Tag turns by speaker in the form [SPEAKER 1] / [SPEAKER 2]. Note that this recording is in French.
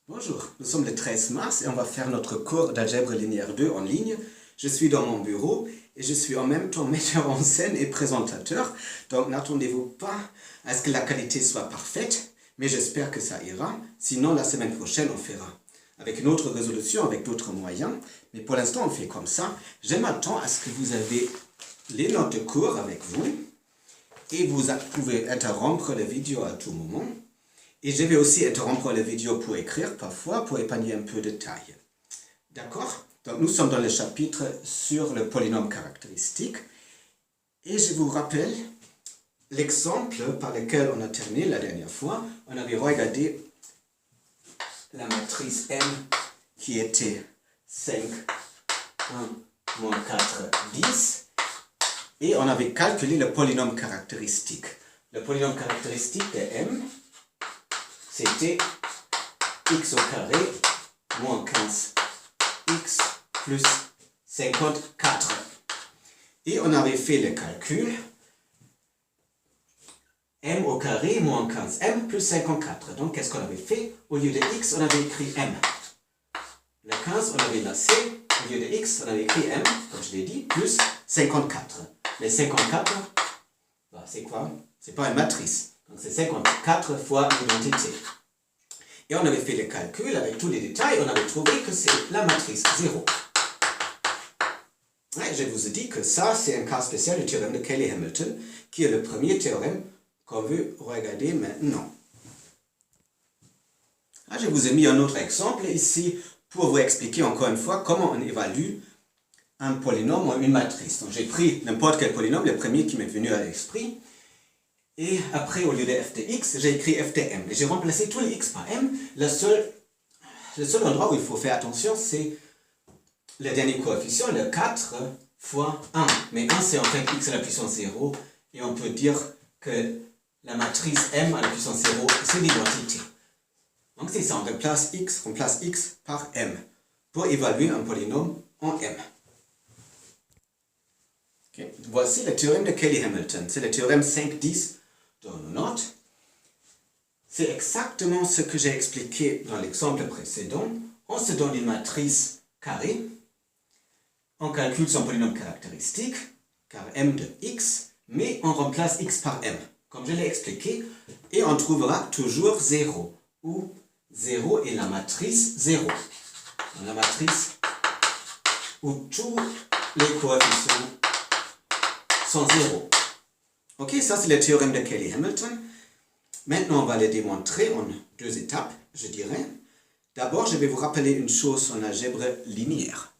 [SPEAKER 1] Bonjour, nous sommes le 13 mars et on va faire notre cours d'algèbre linéaire 2 en ligne. Je suis dans mon bureau et je suis en même temps metteur en scène et présentateur. Donc n'attendez-vous pas à ce que la qualité soit parfaite, mais j'espère que ça ira. Sinon, la semaine prochaine, on fera avec une autre résolution, avec d'autres moyens. Mais pour l'instant, on fait comme ça. Je m'attends à ce que vous avez les notes de cours avec vous et vous pouvez interrompre la vidéo à tout moment. Et je vais aussi interrompre la vidéo pour écrire parfois, pour épargner un peu de taille. D'accord? Donc nous sommes dans le chapitre sur le polynôme caractéristique. Et je vous rappelle l'exemple par lequel on a terminé la dernière fois. On avait regardé la matrice M qui était 5, 1, moins 4, 10. Et on avait calculé le polynôme caractéristique. Le polynôme caractéristique de M, c'était x au carré moins 15x plus 54. Et on avait fait le calcul m au carré moins 15m plus 54. Donc qu'est-ce qu'on avait fait? Au lieu de x, on avait écrit m. Le 15, on avait laissé. Au lieu de x, on avait écrit m, comme je l'ai dit, plus 54. Mais 54, bah, c'est quoi? C'est pas une matrice. Donc c'est 54 fois l'identité. Et on avait fait le calcul avec tous les détails, on avait trouvé que c'est la matrice 0. Et je vous ai dit que ça, c'est un cas spécial du théorème de Cayley-Hamilton, qui est le premier théorème qu'on veut regarder maintenant. Là, je vous ai mis un autre exemple ici pour vous expliquer encore une fois comment on évalue un polynôme ou une matrice. Donc j'ai pris n'importe quel polynôme, le premier qui m'est venu à l'esprit. Et après, au lieu de f de x, j'ai écrit f de m. Et j'ai remplacé tous les x par m. Le seul endroit où il faut faire attention, c'est le dernier coefficient, le 4 fois 1. Mais 1, c'est en fait x à la puissance 0. Et on peut dire que la matrice m à la puissance 0, c'est l'identité. Donc c'est ça, on remplace x par m pour évaluer un polynôme en m. Okay. Voici le théorème de Cayley-Hamilton. C'est le théorème 5-10 dans nos notes. C'est exactement ce que j'ai expliqué dans l'exemple précédent. On se donne une matrice carrée. On calcule son polynôme caractéristique, car m de x, mais on remplace x par m, comme je l'ai expliqué, et on trouvera toujours 0, où 0 est la matrice 0. Dans la matrice où tous les coefficients sont 0. Ok, ça c'est le théorème de Cayley-Hamilton. Maintenant, on va le démontrer en deux étapes, je dirais. D'abord, je vais vous rappeler une chose en algèbre linéaire.